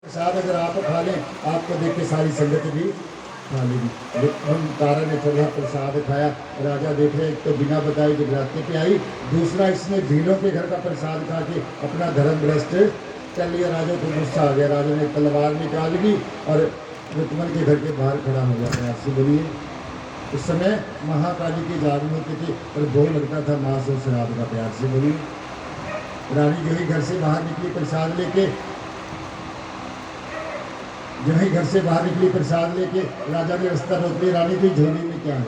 प्रसाद अगर आप खा लें, आपको देख के सारी संगत भी खा लेगी। हम तारा ने थोड़ा प्रसाद खाया, राजा देख रहे एक तो बिना बताए जगराते पे आई, दूसरा इसने भीलों के घर का प्रसाद खा के अपना धर्म भ्रष्ट कर लिया। राजा को गुस्सा आ गया, राजा ने तलवार निकाल ली और रुक्मन के घर के बाहर खड़ा हो गया। प्यार से बोलिए। उस समय महाकाली की जागरण होती थी और भोग लगता था मांस और शराब का। प्यार से बोलिए। रानी जो ही घर से बाहर निकली प्रसाद लेके, जो ही घर से बाहर निकली प्रसाद लेके, राजा ने रास्ता रोक लिया। रानी की झोली में क्या है?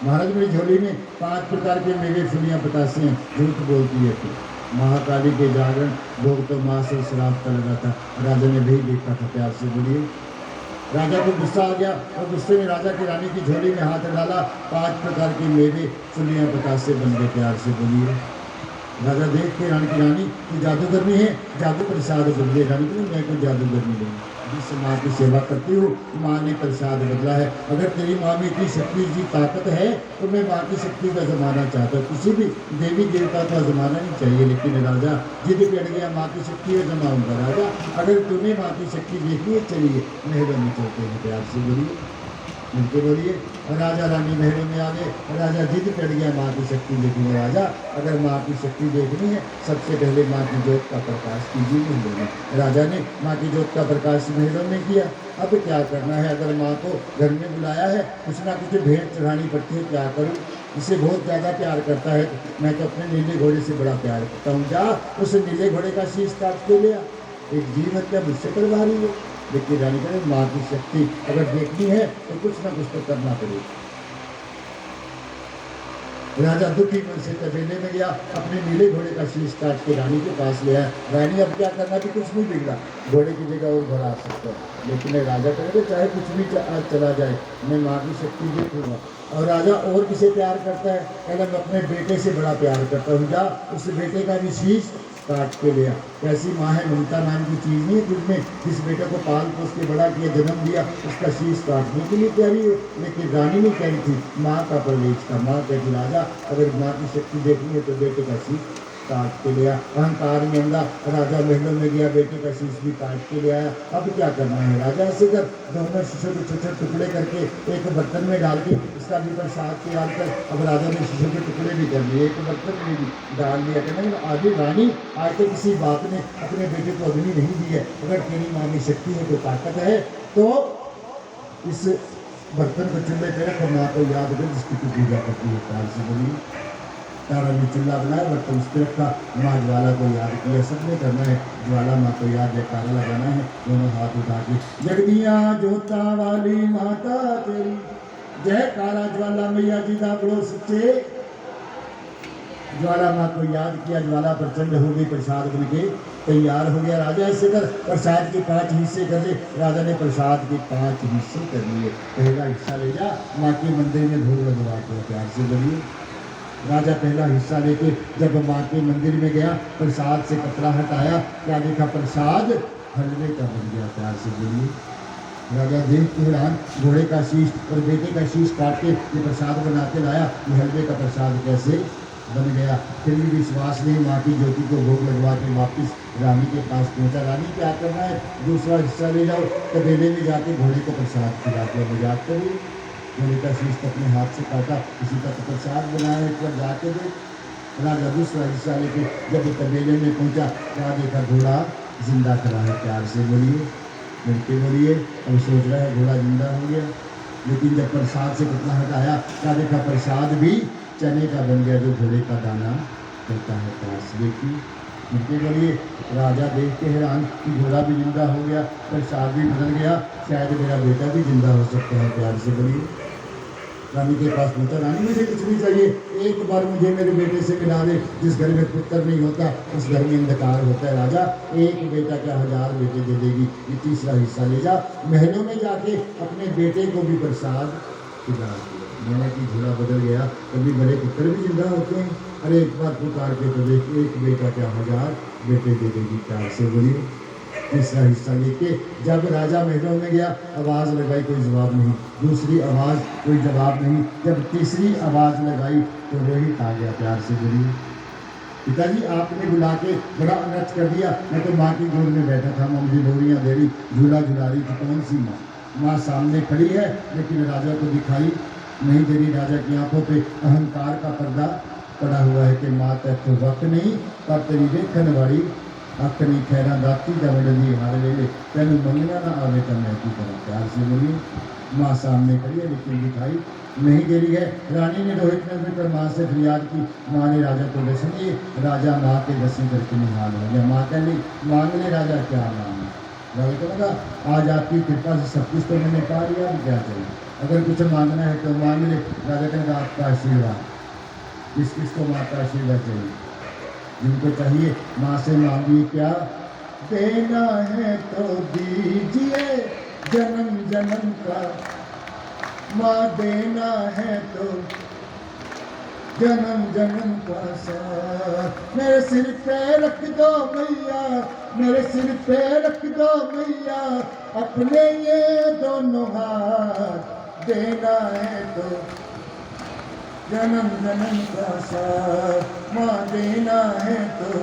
महाराज मेरी झोली में 5 प्रकार के मेवे फुलियाँ बतासी हैं। झूठ बोलती है फिर। महाकाली के जागरण भोग तो मांस और शराब का लगा था। राजा ने भी देखा था। प्यार से बोलिए। राजा को गुस्सा आ गया और गुस्से में राजा की रानी की झोली में हाथ डाला। 5 प्रकार के मेवे फुलियाँ बतासे बन गए। प्यार से बोलिए। राजा देख के रानी की रानी तू जादूगरनी है, जादू प्रसाद बदले। रानी को मैं कोई जादूगरनी नहीं, जिस माँ की सेवा करती हूँ माँ ने प्रसाद बदला है। अगर तेरी माँ में इतनी शक्ति की ताकत है तो मैं माँ की शक्ति का जमाना चाहता हूँ। किसी भी देवी देवता का जमाना नहीं चाहिए। लेकिन राजा जिद पे अड़ गया, माँ की शक्ति है जमाऊंगा। राजा अगर तुम्हें माँ की शक्ति देखनी है चलिए महलों में चलते हैं। प्यार से बोलिए, उनके बोलिए। और राजा रानी महलों में आ गए। राजा जिद पे अड़ गया माँ की शक्ति देखनी है। राजा अगर माँ की शक्ति देखनी है सबसे पहले माँ की ज्योत का प्रकाश कीजिए महलों में। राजा ने माँ की ज्योत का प्रकाश महलों में किया। अब क्या करना है? अगर माँ को घर में बुलाया है, कुछ ना कुछ भेंट चढ़ानी पड़ती है। क्या करूँ? इसे बहुत ज़्यादा प्यार करता है, मैं तो अपने नीले घोड़े से बड़ा प्यार करता हूँ। जा उस नीले घोड़े का शीश काट के लिया। एक जीव हत्या मुझसे करवा रही है। लेकिन रानी कहे माँ की शक्ति अगर देखनी है तो कुछ ना कुछ तो करना पड़ेगा। राजा दुखी मन से तबेले में गया, अपने नीले घोड़े का शीश काट के रानी के पास ले आया। रानी अब क्या करना कि कुछ नहीं बिगड़ा, घोड़े की जगह और घोड़ा आ सकता है। लेकिन राजा कहेगा चाहे कुछ भी आज चला जाए मैं माँ की शक्ति देखूंगा। और राजा और किसे प्यार करता है? कहना मैं अपने बेटे से बड़ा प्यार करता हूँ। जा उस बेटे का भी शीश काट के लिया। कैसी माँ है? ममता नाम की चीज़ नहीं है तुझमें, जिस बेटे को पाल पोस के बड़ा किया, जन्म दिया, उसका शीश काटने के लिए तैयारी है। लेकिन रानी नहीं कह रही थी, माँ का प्रवेश था। माँ कहती राजा अगर माँ की शक्ति देखनी है तो बेटे का शीश काट के लिया। अहंकार में अंधा राजा महलों में गया, बेटे का शीश भी काट के ले आया। अब क्या करना है? राजा ऐसे कर दोनों शीशों के छोटे टुकड़े करके एक बर्तन में डाल के इसका भी प्रसाद तैयार कर। अब राजा ने शीशों के टुकड़े भी कर लिए, एक बर्तन में भी डाल दिया। कहने आगे रानी आज तो किसी बात ने अपने बेटे को अग्नि नहीं दी है। अगर तेरी माँ की शक्ति है तो ताकत है तो इस बर्तन को चूल्हे पे रख, माँ को याद कर जिसकी तू पूजा करती है। प्यार से बोलिए। तारा ने चूल्हा बनाया, बर्तन उस पर रखा, माँ ज्वाला को याद किया। सबने करना है ज्वाला माँ को याद है, तारा लगाना है। दोनों हाथ उठा के जगदिया जोता वाली माता तेरी जय कारा ज्वाला मैया जी दा बड़ो सच्चे। ज्वाला माँ को याद किया, ज्वाला प्रचंड हो गई, प्रसाद बन के तैयार हो गया। राजा ऐसे कर प्रसाद के 5 हिस्से कर ले। राजा ने प्रसाद के 5 हिस्से कर लिए। पहला हिस्सा ले जा माँ के मंदिर में भोग लगवा के। प्यार से बोलिए। राजा पहला हिस्सा लेके जब माँ के मंदिर में गया, प्रसाद से कपड़ा हटाया, क्या देखा? प्रसाद हलवे का बन गया। प्यार से बोलिए। राजा देख के हैरान, घोड़े का शीश और बेटे का शीश काट के ये प्रसाद बना के लाया। ये हलवे का प्रसाद कैसे बन गया? फिर भी विश्वास नहीं, माँ की ज्योति को भोग लगवा के वापिस रानी के पास पहुँचा। रानी क्या करना है? दूसरा हिस्सा ले जाओ, तबेले में जाके घोड़े को प्रसाद खिला के मजाक करिए। घोड़े का शीश अपने हाथ से काटा, किसी का तो प्रसाद बनाया, एक बार जाके दे। राजा दूसरा हिस्सा लेके जब तबेले में पहुंचा, क्या देखा? घोड़ा जिंदा खड़ा है। प्यार से बोलिए, मिलके बोलिए। अब सोच रहा है घोड़ा जिंदा हो गया। लेकिन जब प्रसाद से कपड़ा हटाया, क्या देखा? प्रसाद भी चने का बन गया, जो घोड़े का दाना करता है। प्यार से देखिए, मिलके बोलिए। राजा देख के हैरान कि घोड़ा भी जिंदा हो गया, प्रसाद भी बदल गया, शायद मेरा बेटा भी जिंदा हो सकता है। प्यार से बोलिए। रानी के पास पूछा, रानी मुझे कुछ नहीं चाहिए, एक बार मुझे मेरे बेटे से मिला दे। जिस घर में पुत्र नहीं होता उस घर में अंधकार होता है। राजा एक बेटा क्या 1000 बेटे दे देगी। ये तीसरा हिस्सा ले जा, महलों में जाके अपने बेटे को भी प्रसाद खिला दिया। मैंने कि घोड़ा बदल गया, कभी बड़े पुत्र भी जिंदा होते हैं। अरे एक बार पुकार के तो देख, एक बेटा क्या 1000 बेटे दे देगी। प्यार से बोलिए। तीसरा हिस्सा लेके जब राजा महलों में गया, आवाज़ लगाई, कोई जवाब नहीं। दूसरी आवाज़, कोई जवाब नहीं। जब तीसरी आवाज़ लगाई तो रोहित आ गया। प्यार से बोलिए। पिताजी आपने बुला के बड़ा अनर्थ कर दिया, मैं तो माँ की गोद में बैठा था, माँ मुझे लोरियाँ दे रही, झूला झुला रही थी। कौन सी माँ? माँ सामने खड़ी है लेकिन राजा को दिखाई नहीं दे रही। राजा की आंखों पे अहंकार का पर्दा पड़ा हुआ है कि माँ तक तो वक्त नहीं पर तेरी देखन वाली अख नहीं खैरा दाती का वडली हार ले तेन मंगना ना आवे तो मैं की तरह प्यार से बोली। माँ सामने खड़ी है लेकिन दिखाई नहीं दे रही है। रानी ने रोहित ने फिर माँ से फरियाद की। माँ ने राजा को दर्शन दिए। राजा माँ के दर्शन करके निहाल हो गया। माँ कहली मांग ले राजा क्या मांग। राजा को लगा आज आपकी कृपा से सब कुछ तो मैंने पा लिया, अब क्या चाहिए, अगर कुछ मांगना है तो मांग ले। राजा कहना आपका आशीर्वाद। किस किस को माँ का आशीर्वाद चाहिए? जिनको चाहिए माँ से मांगिए क्या देना है तो दीजिए जन्म जन्म का, माँ देना है तो जन्म जन्म का साथ। मेरे सिर पे रख दो मैया, मेरे सिर पे रख दो मैया, अपने ये दोनों हाथ, देना है तो जन्म जन्म का साथ, माँ देना है तो।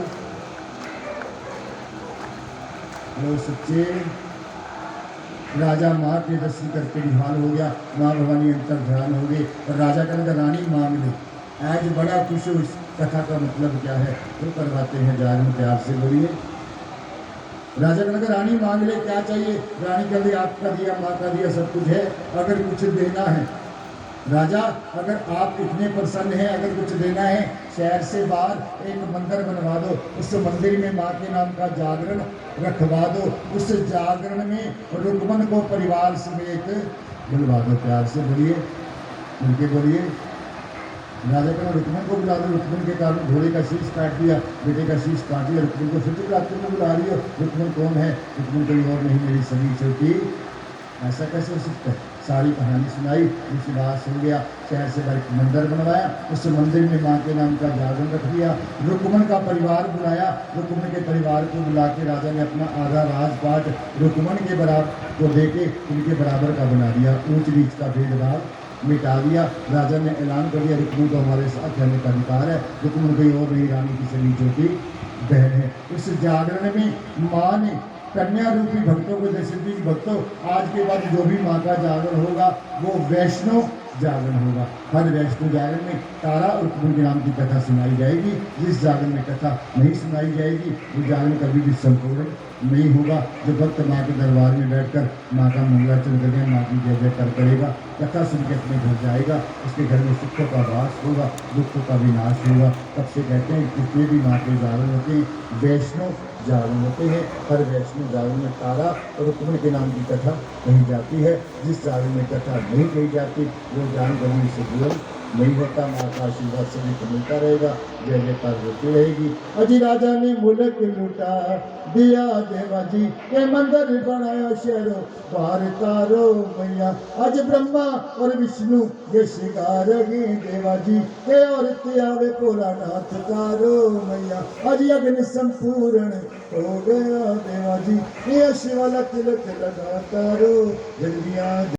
लो सच्चे राजा माँ के दर्शन करके निहाल हो गया। माँ भवानी अंतर ध्यान हो गए और राजा कहने रानी मांग ले। आज बड़ा खुश हो। इस कथा का मतलब क्या है तो करवाते हैं जाग में, प्यार से बोलिए। राजा कहने रानी मांग ले क्या चाहिए। रानी कहती आपका दिया माँ का दिया सब कुछ है, अगर कुछ देना है राजा, अगर आप इतने प्रसन्न हैं, अगर कुछ देना है शहर से बाहर एक मंदिर बनवा दो, उस मंदिर में माँ के नाम का जागरण रखवा दो, उस जागरण में रुक्मन को परिवार समेत बुलवा दो। प्यार से बोलिए, उनके बोलिए। राजा का रुक्मन को बुला दो। रुक्मन के कारण घोड़े का शीश काट दिया, बेटे का शीश काट दिया। रुक्मन को फिर रात्रि को बुला रही हो। रुक्मन कौन है? रुक्मन कोई और नहीं, मेरी सभी छोटी। ऐसा कैसे हो सकता है? सारी कहानी सुनाई, विश्वास हो गया। शहर से बाहर मंदिर बनवाया, उस मंदिर में माँ के नाम का जागरण रख दिया। रुक्मन का परिवार बुलाया, रुक्मन के परिवार को बुला के राजा ने अपना आधा राजपाट रुक्मन के बराबर को दे के उनके बराबर का बना दिया। ऊंच नीच का भेदभाव मिटा दिया। राजा ने ऐलान कर दिया रुक्मन को हमारे साथ रहने का अधिकार है। रुक्मन कोई और नहीं, रानी की सभी छोटी बहन है। उस जागरण में माँ ने कन्या रूपी भक्तों को जैसे भी भक्तों, आज के बाद जो भी माँ का जागरण होगा वो वैष्णव जागरण होगा। हर वैष्णव जागरण में तारा और रुक्मन के नाम की कथा सुनाई जाएगी। जिस जागरण में कथा नहीं सुनाई जाएगी वो जागरण कभी भी संपूर्ण नहीं होगा। जो भक्त माँ के दरबार में बैठकर माँ का मंगलाचरण करके माँ की जय जयकार करेगा, कथा सुन के अपने घर जाएगा, उसके घर में सुखों का वास होगा, दुखों का विनाश होगा। तब से कहते हैं जितने भी माँ के जागरण होते हैं वैष्णव जागरण होते हैं। हर वैष्णव जागरण में तारा और रुक्मन के नाम की कथा कही जाती है। जिस जागरण में कथा नहीं कही जाती वो जान कभी से दूर नहीं होता। माँ का आशीर्वाद सभी को मिलता रहेगा, जय जयकार होती रहेगी। अजी राजा ने मुल्क लूटा दिया देवा जी, ये मंदिर बनाया शहरों बाहर तारो मैया। आज ब्रह्मा और विष्णु ये शिकार गे देवा जी, ये औरत आवे पूरा नाथ तारो मैया। आज यज्ञ संपूर्ण हो गया देवा जी, ये शिवाला तिलक लगा तारो जल्दियां